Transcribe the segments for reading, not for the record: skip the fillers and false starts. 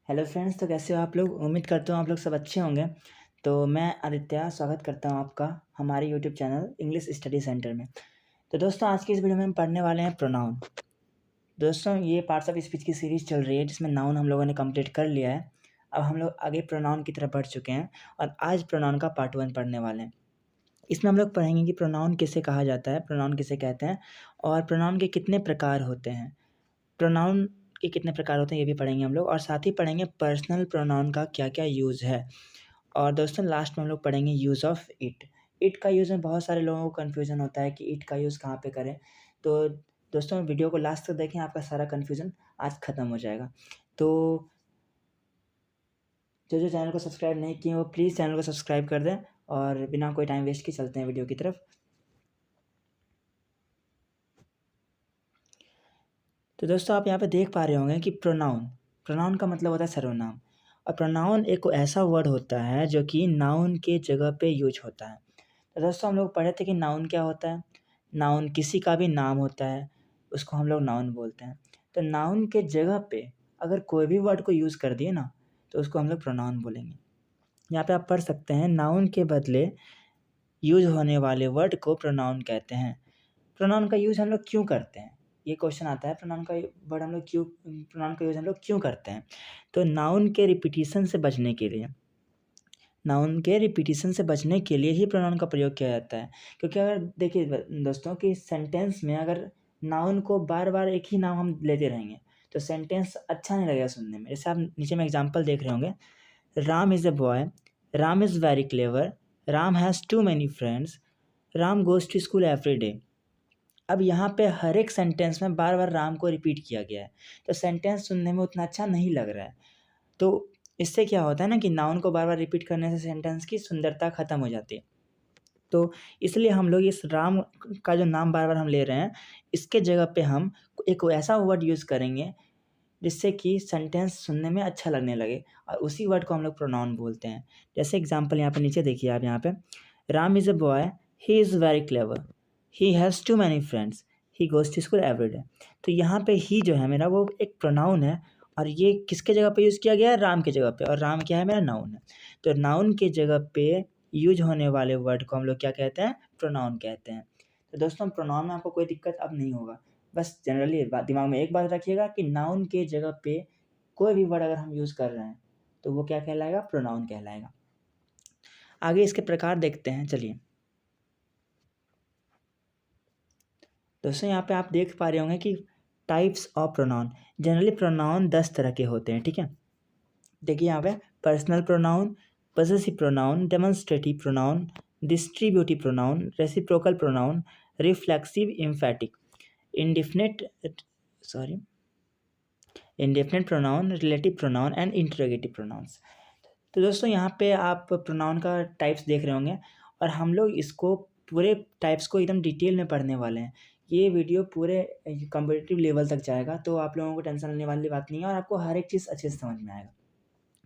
Hello friends, तो कैसे हो आप लोग। उम्मीद करता हूँ आप लोग सब अच्छे होंगे। तो मैं आदित्य स्वागत करता हूँ आपका हमारे YouTube channel English study centre में। तो दोस्तों, आज की इस वीडियो में हम पढ़ने वाले हैं प्रोनाउन। दोस्तों, ये पार्ट्स ऑफ स्पीच की सीरीज़ चल रही है जिसमें नाउन हम लोगों ने कंप्लीट कर लिया है। अब हम लोग आगे प्रोनाउन की तरफ बढ़ चुके हैं और आज प्रोनाउन का पार्ट 1 पढ़ने वाले हैं। इसमें हम लोग पढ़ेंगे कि प्रोनाउन किसे कहा जाता है, प्रोनाउन किसे कहते हैं और प्रोनाउन के कितने प्रकार होते हैं। प्रोनाउन के कितने प्रकार होते हैं ये भी पढ़ेंगे हम लोग, और साथ ही पढ़ेंगे पर्सनल प्रोनाउन का क्या क्या यूज़ है। और दोस्तों, लास्ट में हम लोग पढ़ेंगे यूज़ ऑफ इट। इट का यूज़ में बहुत सारे लोगों को कन्फ्यूज़न होता है कि इट का यूज़ कहाँ पे करें। तो दोस्तों, वीडियो को लास्ट तक देखें, आपका सारा कन्फ्यूज़न आज ख़त्म हो जाएगा। तो जो चैनल को सब्सक्राइब नहीं किए वो प्लीज़ चैनल को सब्सक्राइब कर दें और बिना कोई टाइम वेस्ट किए चलते हैं वीडियो की तरफ। तो दोस्तों, आप यहाँ पे देख पा रहे होंगे कि प्रोनाउन का मतलब होता है सर्वनाम। और प्रोनाउन एक ऐसा वर्ड होता है जो कि नाउन के जगह पे यूज होता है। तो दोस्तों, हम लोग पढ़े थे कि नाउन क्या होता है। नाउन किसी का भी नाम होता है, उसको हम लोग नाउन बोलते हैं। तो नाउन के जगह पे अगर कोई भी वर्ड को यूज़ कर दिए ना, तो उसको हम लोग प्रोनाउन बोलेंगे। यहाँ पे आप पढ़ सकते हैं, नाउन के बदले यूज होने वाले वर्ड को प्रोनाउन कहते हैं। प्रोनाउन का यूज़ हम लोग क्यों करते हैं, ये क्वेश्चन आता है। प्रोनाउन का वर्ड हम लोग क्यों, प्रोनाउन का यूज़ हम लोग क्यों करते हैं। तो नाउन के रिपीटिशन से बचने के लिए, नाउन के रिपीटिशन से बचने के लिए ही प्रोनाउन का प्रयोग किया जाता है। क्योंकि अगर देखिए दोस्तों कि सेंटेंस में अगर नाउन को बार बार एक ही नाम हम लेते रहेंगे तो सेंटेंस अच्छा नहीं लगेगा सुनने में। जैसे आप नीचे में एग्जाम्पल देख रहे होंगे, Ram is a boy, Ram is very clever, Ram has too many friends, Ram goes to school every day. अब यहाँ पे हर एक सेंटेंस में बार बार राम को रिपीट किया गया है, तो सेंटेंस सुनने में उतना अच्छा नहीं लग रहा है। तो इससे क्या होता है ना कि नाउन को बार बार रिपीट करने से सेंटेंस की सुंदरता ख़त्म हो जाती है। तो इसलिए हम लोग इस राम का जो नाम बार बार हम ले रहे हैं, इसके जगह पे हम एक ऐसा वर्ड यूज़ करेंगे जिससे कि सेंटेंस सुनने में अच्छा लगने लगे, और उसी वर्ड को हम लोग प्रोनाउन बोलते हैं। जैसे एग्जाम्पल यहाँ पे नीचे देखिए आप, यहाँ पे Ram is a boy, he is very clever, he has too many friends, he goes to school every day. तो यहाँ पे ही जो है मेरा वो एक प्रोनाउन है, और ये किसके जगह पे यूज़ किया गया है, राम के जगह पे, और राम क्या है, मेरा नाउन है। तो नाउन के जगह पे यूज होने वाले वर्ड को हम लोग क्या कहते हैं, प्रोनाउन कहते हैं। तो दोस्तों, प्रोनाउन में आपको कोई दिक्कत अब नहीं होगा। बस जनरली दिमाग में एक बात रखिएगा कि नाउन के जगह पे कोई भी वर्ड अगर हम यूज़ कर रहे हैं तो वो क्या कहलाएगा, प्रोनाउन कहलाएगा। आगे इसके प्रकार देखते हैं, चलिए। दोस्तों, यहाँ पे आप देख पा रहे होंगे कि types of pronoun. Generally pronoun 10 तरह के होते हैं, ठीक है। देखिए यहाँ पे personal pronoun, possessive pronoun, demonstrative pronoun, distributive pronoun, reciprocal pronoun, reflexive, emphatic, indefinite indefinite pronoun, relative pronoun and interrogative pronouns. तो दोस्तों, यहाँ पे आप प्रोनाउन का टाइप्स देख रहे होंगे, और हम लोग इसको पूरे टाइप्स को एकदम डिटेल में पढ़ने वाले हैं। ये वीडियो पूरे कॉम्पिटिटिव लेवल तक जाएगा, तो आप लोगों को टेंशन लेने वाली बात नहीं है, और आपको हर एक चीज़ अच्छे से समझ में आएगा।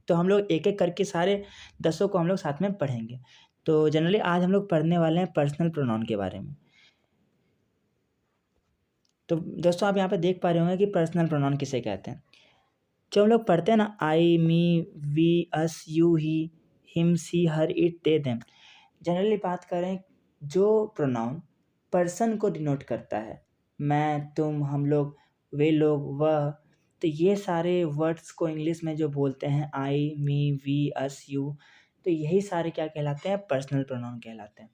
तो हम लोग एक एक करके सारे 10 को हम लोग साथ में पढ़ेंगे। तो जनरली आज हम लोग पढ़ने वाले हैं पर्सनल प्रोनाउन के बारे में। तो दोस्तों, आप यहाँ पे देख पा रहे होंगे कि पर्सनल प्रोनाउन किसे कहते हैं। जो हम लोग पढ़ते हैं ना, I, me, we, us, you, he, him, she, her, it, they, them. Generally बात करें, जो प्रोनाउन पर्सन को डिनोट करता है, मैं, तुम, हम लोग, वे लोग, वह, तो ये सारे वर्ड्स को इंग्लिश में जो बोलते हैं, आई, मी, वी, अस, यू, तो यही सारे क्या कहलाते हैं, पर्सनल प्रोनाउन कहलाते हैं।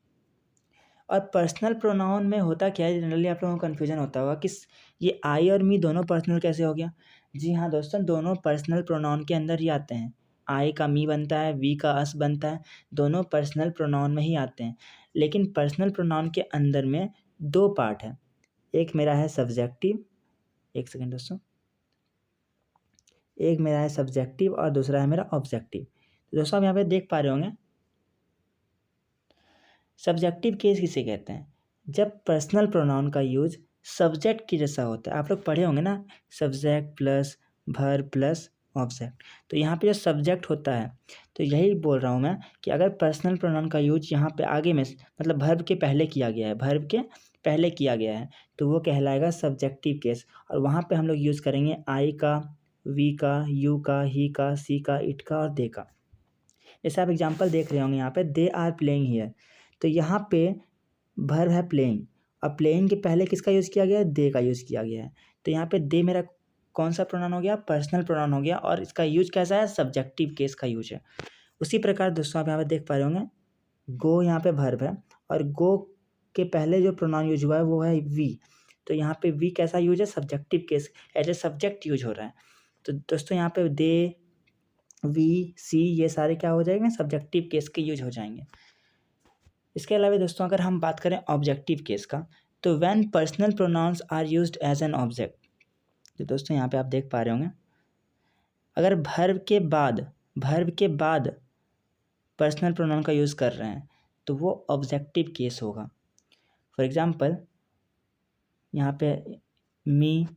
और पर्सनल प्रोनाउन में होता क्या है, जनरली आप लोगों को कन्फ्यूजन होता होगा कि ये आई और मी दोनों पर्सनल कैसे हो गया। जी हाँ दोस्तों, दोनों पर्सनल प्रोनाउन के अंदर ही आते हैं। आई का मी बनता है, वी का अस बनता है, दोनों पर्सनल प्रोनाउन में ही आते हैं। लेकिन पर्सनल प्रोनाउन के अंदर में 2 पार्ट हैं। एक मेरा है सब्जेक्टिव, एक सेकेंड दोस्तों, एक मेरा है सब्जेक्टिव और दूसरा है मेरा ऑब्जेक्टिव। तो दोस्तों, आप यहाँ पे देख पा रहे होंगे, सब्जेक्टिव केस किसे कहते हैं, जब पर्सनल प्रोनाउन का यूज सब्जेक्ट की जैसा होता है। आप लोग पढ़े होंगे ना, subject plus verb plus object. तो यहाँ पे जो सब्जेक्ट होता है, तो यही बोल रहा हूँ मैं कि अगर पर्सनल प्रोनाउन का यूज यहाँ पे आगे में मतलब वर्ब के पहले किया गया है, वर्ब के पहले किया गया है, तो वो कहलाएगा सब्जेक्टिव केस। और वहाँ पे हम लोग यूज़ करेंगे आई का, वी का, यू का, ही का, सी का, इट का और दे का। जैसे आप एग्जांपल देख रहे होंगे यहाँ पे, दे आर प्लेइंग हियर, तो यहाँ पे वर्ब है प्लेइंग, अब प्लेइंग के पहले किसका यूज़ किया गया है? दे का यूज़ किया गया है। तो यहाँ पे दे मेरा कौन सा प्रोनाउन हो गया? पर्सनल प्रोनाउन हो गया, और इसका यूज कैसा है? सब्जेक्टिव केस का यूज है। उसी प्रकार दोस्तों आप यहाँ पे देख पा रहे होंगे, गो यहाँ पे वर्ब है, और गो के पहले जो प्रोनाउन यूज हुआ है वो है वी, तो यहाँ पे वी कैसा यूज है? Subjective case, as a subject use हो रहा है। तो दोस्तों यहाँ पे दे, वी, सी, ये सारे क्या हो जाएंगे? सब्जेक्टिव केस के यूज हो जाएंगे। इसके अलावा दोस्तों अगर हम बात करें ऑब्जेक्टिव केस का, तो when personal pronouns are used as an object, तो दोस्तों यहाँ पे आप देख पा रहे होंगे, अगर वर्ब के बाद पर्सनल प्रोनाउन का यूज़ कर रहे हैं तो वो ऑब्जेक्टिव केस होगा। फॉर एग्जांपल यहाँ पे मी,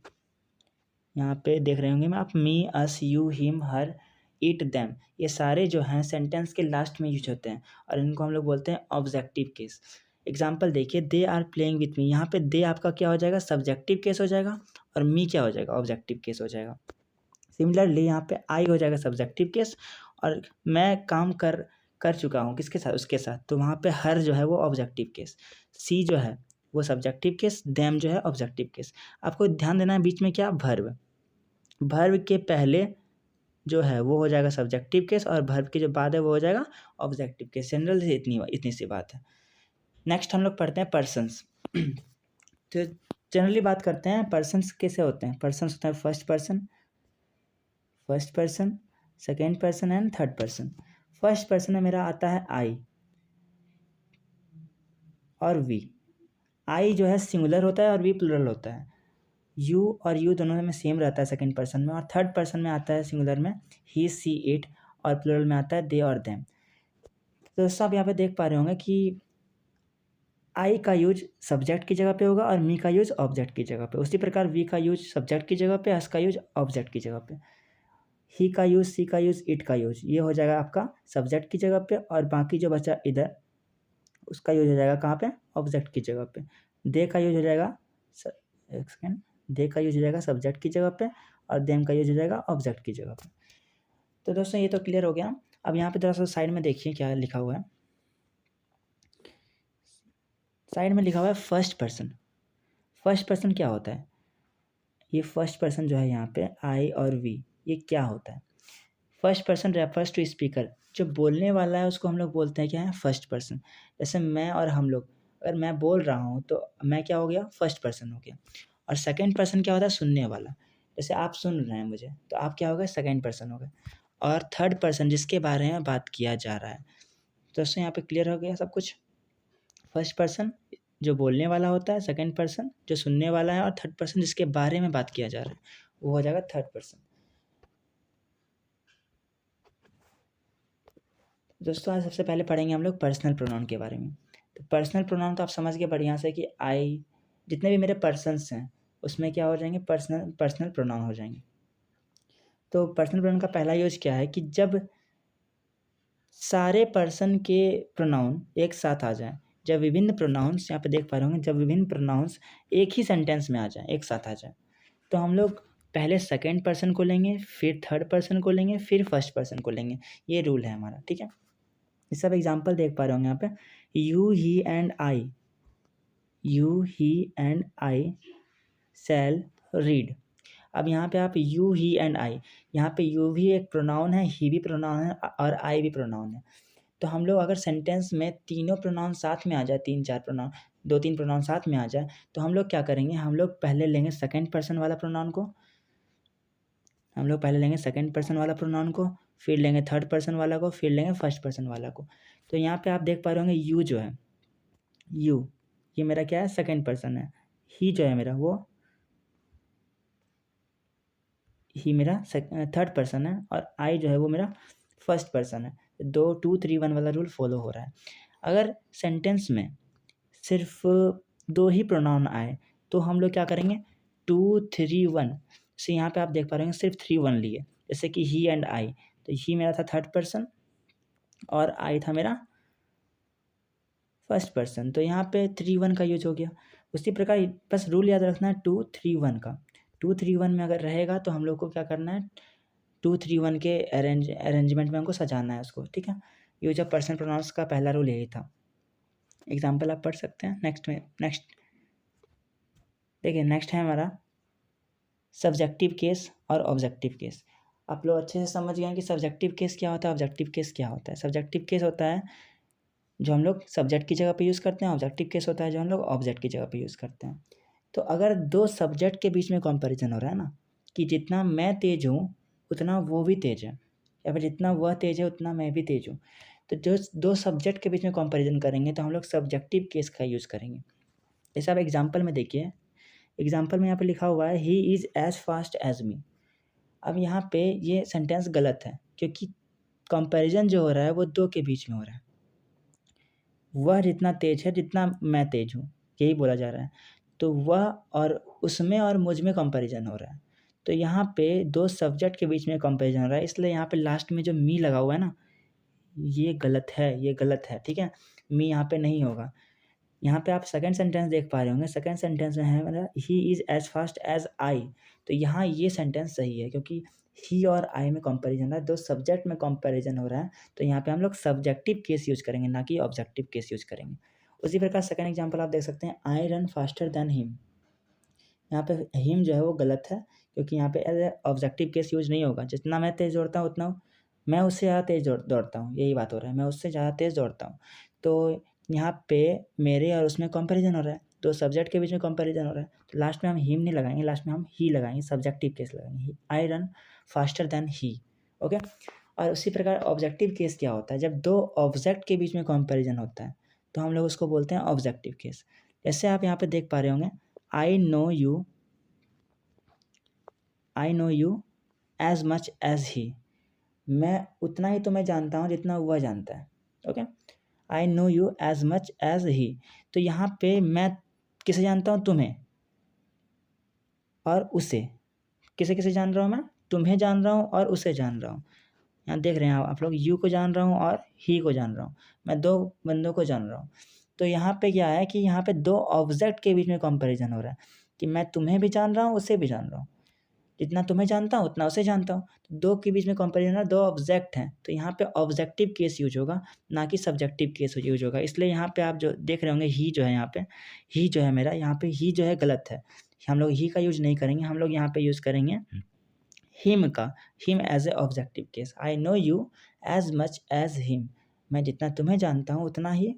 यहाँ पे देख रहे होंगे मैं आप, me, us, you, him, her, it, them, ये सारे जो हैं सेंटेंस के लास्ट में यूज होते हैं और इनको हम लोग बोलते हैं ऑब्जेक्टिव केस। एग्जाम्पल देखिए, they are playing with me, यहाँ पे दे आपका क्या हो जाएगा? सब्जेक्टिव केस हो जाएगा, और मी क्या हो जाएगा? ऑब्जेक्टिव केस हो जाएगा। सिमिलरली यहाँ पे आई हो जाएगा सब्जेक्टिव केस, और मैं काम कर चुका हूँ किसके साथ? उसके साथ, तो वहाँ पे हर जो है वो ऑब्जेक्टिव केस, सी जो है वो सब्जेक्टिव केस, देम जो है ऑब्जेक्टिव केस। आपको ध्यान देना है बीच में क्या? वर्ब के पहले जो है वो हो जाएगा सब्जेक्टिव केस, और वर्ब के जो बाद है वो हो जाएगा ऑब्जेक्टिव केस। जनरल से इतनी सी बात है। नेक्स्ट हम लोग पढ़ते हैं पर्सन्स। तो जनरली बात करते हैं पर्सन्स कैसे होते हैं। पर्सन्स होता है first person, second person and third person. First person में मेरा आता है आई और वी। आई जो है सिंगुलर होता है और वी प्लूरल होता है। यू और यू दोनों में सेम रहता है सेकंड पर्सन में, और थर्ड पर्सन में आता है सिंगुलर में ही, सी, इट, और प्लूरल में आता है दे और देम। तो दोस्तों आप यहाँ पे देख पा रहे होंगे कि आई का यूज सब्जेक्ट की जगह पे होगा और मी का यूज ऑब्जेक्ट की जगह पे। उसी प्रकार वी का यूज सब्जेक्ट की जगह पे, हस का यूज ऑब्जेक्ट की जगह पे, ही का यूज, सी का यूज, इट का यूज, ये हो जाएगा आपका सब्जेक्ट की जगह पे, और बाकी जो बचा इधर उसका यूज हो जाएगा कहाँ पे? ऑब्जेक्ट की जगह पे। दे का यूज हो जाएगा, एक सेकेंड, दे का यूज हो जाएगा सब्जेक्ट की जगह पे, और देम का यूज हो जाएगा ऑब्जेक्ट की जगह पे। तो दोस्तों ये तो क्लियर हो गया। अब यहाँ पे थोड़ा सा साइड में देखिए क्या लिखा हुआ है। साइड में लिखा हुआ है फर्स्ट पर्सन। फर्स्ट पर्सन क्या होता है? ये फर्स्ट पर्सन जो है यहाँ पे आई और वी, ये क्या होता है? First person refers to speaker, जो बोलने वाला है उसको हम लोग बोलते हैं क्या है? First person. जैसे मैं और हम लोग, अगर मैं बोल रहा हूँ तो मैं क्या हो गया? फर्स्ट पर्सन हो गया। और सेकंड पर्सन क्या होता है? सुनने वाला। जैसे आप सुन रहे हैं मुझे, तो आप क्या हो गए? सेकंड पर्सन हो गए। और थर्ड पर्सन जिसके बारे में बात किया जा रहा है। दोस्तों यहाँ पे क्लियर हो गया सब कुछ। फर्स्ट पर्सन जो बोलने वाला होता है, सेकंड पर्सन जो सुनने वाला है, और थर्ड पर्सन जिसके बारे में बात किया जा रहा है वो हो जाएगा थर्ड पर्सन। दोस्तों आज सबसे पहले पढ़ेंगे हम लोग पर्सनल प्रोनाउन के बारे में। तो पर्सनल प्रोनाउन तो आप समझ गए बढ़िया से कि आई, जितने भी मेरे पर्सन्स हैं उसमें क्या हो जाएंगे? पर्सनल प्रोनाउन हो जाएंगे। तो पर्सनल प्रोनाउन का पहला यूज क्या है कि जब सारे पर्सन के प्रोनाउन एक साथ आ जाएं, जब विभिन्न प्रोनाउंस, यहाँ पे देख पा रहे होंगे, जब विभिन्न प्रोनाउंस एक ही सेंटेंस में आ जाएं, एक साथ आ जाएं, तो हम लोग पहले सेकंड पर्सन को लेंगे, फिर थर्ड पर्सन को लेंगे, फिर फर्स्ट पर्सन को लेंगे। ये रूल है हमारा, ठीक है। ये सब एग्जाम्पल देख पा रहे होंगे यहाँ पे, you, he and I, you, he and I shall read. अब यहाँ पे आप यू, ही एंड आई, यहाँ पे यू भी एक प्रोनाउन है, ही भी प्रोनाउन है, और आई भी प्रोनाउन है। तो हम लोग अगर सेंटेंस में तीनों प्रोनाउन साथ में आ जाए, 3-4 प्रोनाउन, 2-3 प्रोनाउन साथ में आ जाए, तो हम लोग क्या करेंगे? हम लोग पहले लेंगे सेकंड पर्सन वाला प्रोनाउन को, फिर लेंगे थर्ड पर्सन वाला को, फिर लेंगे फर्स्ट पर्सन वाला को। तो यहाँ पे आप देख पा रहे होंगे यू जो है, यू ये मेरा क्या है? सेकंड पर्सन है। ही जो है मेरा, वो ही मेरा थर्ड पर्सन है, और आई जो है वो मेरा फर्स्ट पर्सन है। 2-2-3-1 वाला रूल फॉलो हो रहा है। अगर सेंटेंस में सिर्फ 2 ही प्रोनाउन आए तो हम लोग क्या करेंगे? 2-3-1 से, यहाँ पे आप देख पा रहे हैं सिर्फ 3-1 लिए, जैसे कि ही एंड आई, तो ही मेरा था थर्ड पर्सन और आई था मेरा फर्स्ट पर्सन, तो यहाँ पे 3-1 का यूज हो गया। उसी प्रकार बस रूल याद रखना है 2-3-1 का। 2 3 1 में अगर रहेगा तो हम लोग को क्या करना है, 2 3 1 के अरेंजमेंट में हमको सजाना है उसको, ठीक है। यूज ऑफ पर्सनल प्रोनाउंस का पहला रूल यही था। एग्जाम्पल आप पढ़ सकते हैं। नेक्स्ट देखिए, नेक्स्ट है हमारा सब्जेक्टिव केस और ऑब्जेक्टिव केस। आप लोग अच्छे से समझ गए हैं कि सब्जेक्टिव केस क्या होता है, ऑब्जेक्टिव केस क्या होता है। सब्जेक्टिव केस होता है जो हम लोग सब्जेक्ट की जगह पे यूज़ करते हैं, ऑब्जेक्टिव केस होता है जो हम लोग ऑब्जेक्ट की जगह पे यूज़ करते हैं। तो अगर दो सब्जेक्ट के बीच में कंपैरिजन हो रहा है ना, कि जितना मैं तेज़ हूँ उतना वो भी तेज़ है, या फिर जितना वह तेज़ है उतना मैं भी तेज़ हूँ, तो जो दो सब्जेक्ट के बीच में कंपैरिजन करेंगे तो हम लोग सब्जेक्टिव केस का यूज़ करेंगे। जैसे आप एग्जाम्पल में देखिए, एग्जाम्पल में यहाँ पे लिखा हुआ है he is as fast as me. अब यहाँ पे ये सेंटेंस गलत है, क्योंकि कंपैरिजन जो हो रहा है वो दो के बीच में हो रहा है। वह जितना तेज है जितना मैं तेज हूँ, यही बोला जा रहा है। तो वह और उसमें और मुझ में कंपैरिजन हो रहा है। तो यहाँ पे दो सब्जेक्ट के बीच में कंपैरिजन हो रहा है, इसलिए यहाँ पे लास्ट में जो मी लगा हुआ है ना, ये गलत है, ये गलत है, ठीक है। मी यहाँ पे नहीं होगा। यहाँ पे आप सेकंड सेंटेंस देख पा रहे होंगे, सेकंड सेंटेंस में है मेरा he is as fast as I. तो यहाँ ये सेंटेंस सही है, क्योंकि ही और आई में कंपैरिजन है, दो सब्जेक्ट में कंपैरिजन हो रहा है। तो यहाँ पे हम लोग सब्जेक्टिव केस यूज़ करेंगे, ना कि ऑब्जेक्टिव केस यूज़ करेंगे। उसी प्रकार सेकंड एग्जांपल आप देख सकते हैं, आई रन फास्टर देन हिम। यहाँ पे हिम जो है वो गलत है, क्योंकि यहाँ पे एज ऑब्जेक्टिव केस यूज नहीं होगा। जितना मैं तेज़ दौड़ता हूँ उतना मैं उससे ज़्यादा तेज़ दौड़ता हूँ, यही बात हो रहा है, मैं उससे ज़्यादा तेज़ दौड़ता हूँ। तो यहाँ पे मेरे और उसमें कंपैरिजन हो रहा है, तो सब्जेक्ट के बीच में कंपैरिजन हो रहा है, तो लास्ट में हम हिम नहीं लगाएंगे, लास्ट में हम ही लगाएंगे, सब्जेक्टिव केस लगाएंगे, I run faster than he. Okay. और उसी प्रकार ऑब्जेक्टिव केस क्या होता है, जब दो ऑब्जेक्ट के बीच में कंपैरिजन होता है तो हम लोग उसको बोलते हैं ऑब्जेक्टिव केस। जैसे आप यहाँ पे देख पा रहे होंगे, I know you as much as he. मैं उतना ही तुम्हें जानता हूँ जितना वह जानता है। Okay. I know you as much as he. तो यहाँ पे मैं किसे जानता हूँ, तुम्हें और उसे। किसे किसे जान रहा हूँ मैं, तुम्हें जान रहा हूँ और उसे जान रहा हूँ। यहाँ देख रहे हैं आप लोग, यू को जान रहा हूँ और ही को जान रहा हूँ, मैं दो बंदों को जान रहा हूँ। तो यहाँ पे क्या है कि यहाँ पे दो ऑब्जेक्ट के बीच में कंपैरिजन हो रहा है, कि मैं तुम्हें भी जान रहा हूँ, उसे भी जान रहा हूँ। जितना तुम्हें जानता हूँ उतना उसे जानता हूँ। तो दो के बीच में कंपैरिजन है, दो ऑब्जेक्ट हैं, तो यहाँ पे ऑब्जेक्टिव केस यूज होगा, ना कि सब्जेक्टिव केस यूज होगा। इसलिए यहाँ पे आप जो देख रहे होंगे, ही जो है यहाँ पे, ही जो है मेरा, यहाँ पे ही जो है गलत है। हम लोग ही का यूज नहीं करेंगे, हम लोग यहाँ पे यूज़ करेंगे हिम का। Him as a objective case. I know you as much as him. मैं जितना तुम्हें जानता हूँ उतना ही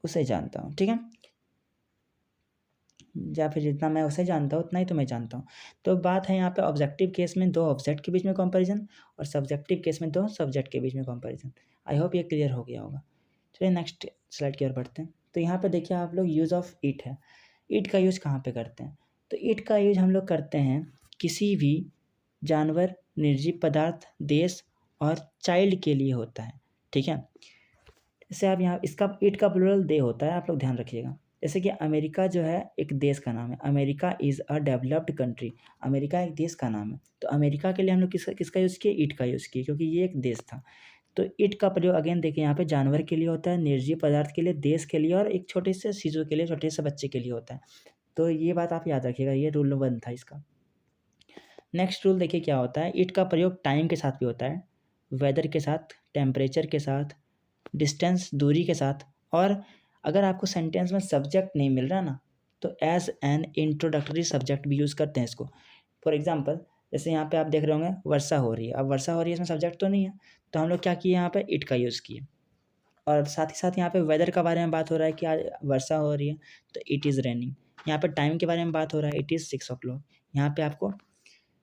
उसे जानता हूँ, ठीक है। या फिर जितना मैं उसे जानता हूँ उतना ही तुम्हें जानता हूँ। तो बात है यहाँ पे ऑब्जेक्टिव केस में दो ऑब्जेक्ट के बीच में कंपैरिजन, और सब्जेक्टिव केस में दो सब्जेक्ट के बीच में कंपैरिजन। आई होप ये क्लियर हो गया होगा। चलिए नेक्स्ट स्लाइड की ओर बढ़ते हैं। तो यहाँ पे देखिए आप लोग, यूज़ ऑफ इट है। इट का यूज़ कहाँ पे करते हैं, तो इट का यूज़ हम लोग करते हैं किसी भी जानवर, निर्जीव पदार्थ, देश और चाइल्ड के लिए होता है, ठीक है। जैसे आप यहाँ, इसका इट का प्लूरल दे होता है, आप लोग ध्यान रखिएगा। जैसे कि अमेरिका जो है एक देश का नाम है, America is a developed country. America एक देश का नाम है, तो अमेरिका के लिए हम लोग किसका किसका यूज़ किए, इट का यूज़ किए, क्योंकि ये एक देश था। तो इट का प्रयोग अगेन देखिए यहाँ पे जानवर के लिए होता है, निर्जीव पदार्थ के लिए, देश के लिए, और एक छोटे से शिशु के लिए, छोटे से बच्चे के लिए होता है। तो ये बात आप याद रखिएगा, ये रूल 1 था इसका। नेक्स्ट रूल देखिए क्या होता है, इट का प्रयोग टाइम के साथ भी होता है, वेदर के साथ, टेम्परेचर के साथ, डिस्टेंस दूरी के साथ, और अगर आपको सेंटेंस में सब्जेक्ट नहीं मिल रहा ना, तो एज एन इंट्रोडक्टरी सब्जेक्ट भी यूज़ करते हैं इसको। फॉर एग्जांपल, जैसे यहाँ पे आप देख रहे होंगे वर्षा हो रही है, अब वर्षा हो रही है, इसमें सब्जेक्ट तो नहीं है, तो हम लोग क्या किए, यहाँ पे इट का यूज़ किए। और साथ ही साथ यहाँ पे वेदर का बारे में बात हो रहा है कि आज वर्षा हो रही है, तो इट इज़ रेनिंग। यहाँ पे टाइम के बारे में बात हो रहा है, इट इज़ 6 o'clock। यहाँ पे आपको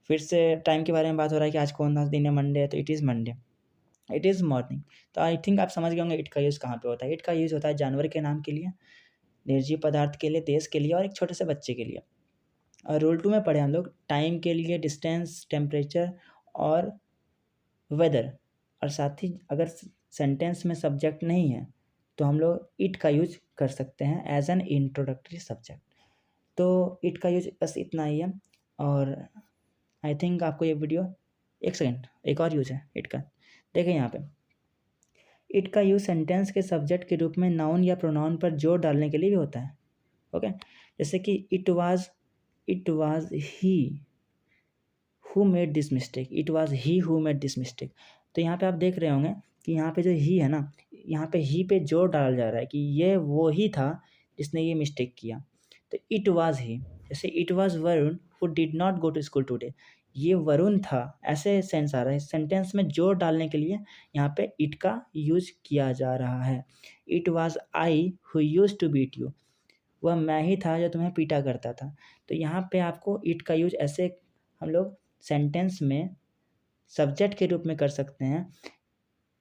फिर से टाइम के बारे में बात हो रहा है कि आज कौन सा दिन है, मंडे है, तो it is Monday. It is morning. तो आई थिंक आप समझ गए होंगे इट का यूज़ कहाँ पे होता है। इट का यूज़ होता है जानवर के नाम के लिए, निर्जीव पदार्थ के लिए, देश के लिए, और एक छोटे से बच्चे के लिए। और रूल 2 में पढ़े हम लोग टाइम के लिए, डिस्टेंस, टेम्परेचर और वेदर। और साथ ही अगर सेंटेंस में सब्जेक्ट नहीं है तो हम लोग इट का यूज कर सकते हैं एज एन इंट्रोडक्टरी सब्जेक्ट। तो इट का यूज बस इतना ही है। और आई थिंक आपको ये वीडियो, एक सेकेंड, एक और यूज है इट का, देखिए यहाँ पे। इट का यूज सेंटेंस के सब्जेक्ट के रूप में नाउन या प्रोनाउन पर जोर डालने के लिए भी होता है। ओके। जैसे कि it was it was he who made this mistake, it was he who made this mistake. तो यहाँ पे आप देख रहे होंगे कि यहाँ पे जो ही है ना, यहाँ पे ही पे जोर डाला जा रहा है कि ये वो ही था जिसने ये मिस्टेक किया। तो इट वाज ही, जैसे it was Varun who did not go to school today, ये वरुण था, ऐसे सेंस आ रहा है। सेंटेंस में जोर डालने के लिए यहाँ पे इट का यूज किया जा रहा है। It was I who use to beat you, वह मैं ही था जो तुम्हें पीटा करता था। तो यहाँ पे आपको इट का यूज ऐसे हम लोग सेंटेंस में सब्जेक्ट के रूप में कर सकते हैं,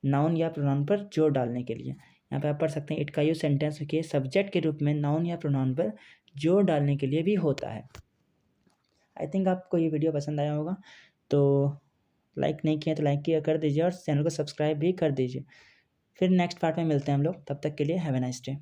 नाउन या प्रोनाउन पर जोर डालने के लिए। यहाँ पे आप पढ़ सकते हैं इट का यूज सेंटेंस के सब्जेक्ट के रूप में नाउन या प्रोनाउन पर जोर डालने के लिए भी होता है। आई थिंक आपको ये वीडियो पसंद आया होगा, तो लाइक नहीं किया तो लाइक किया कर दीजिए और चैनल को सब्सक्राइब भी कर दीजिए। फिर नेक्स्ट पार्ट में मिलते हैं हम लोग, तब तक के लिए हैव ए नाइस डे।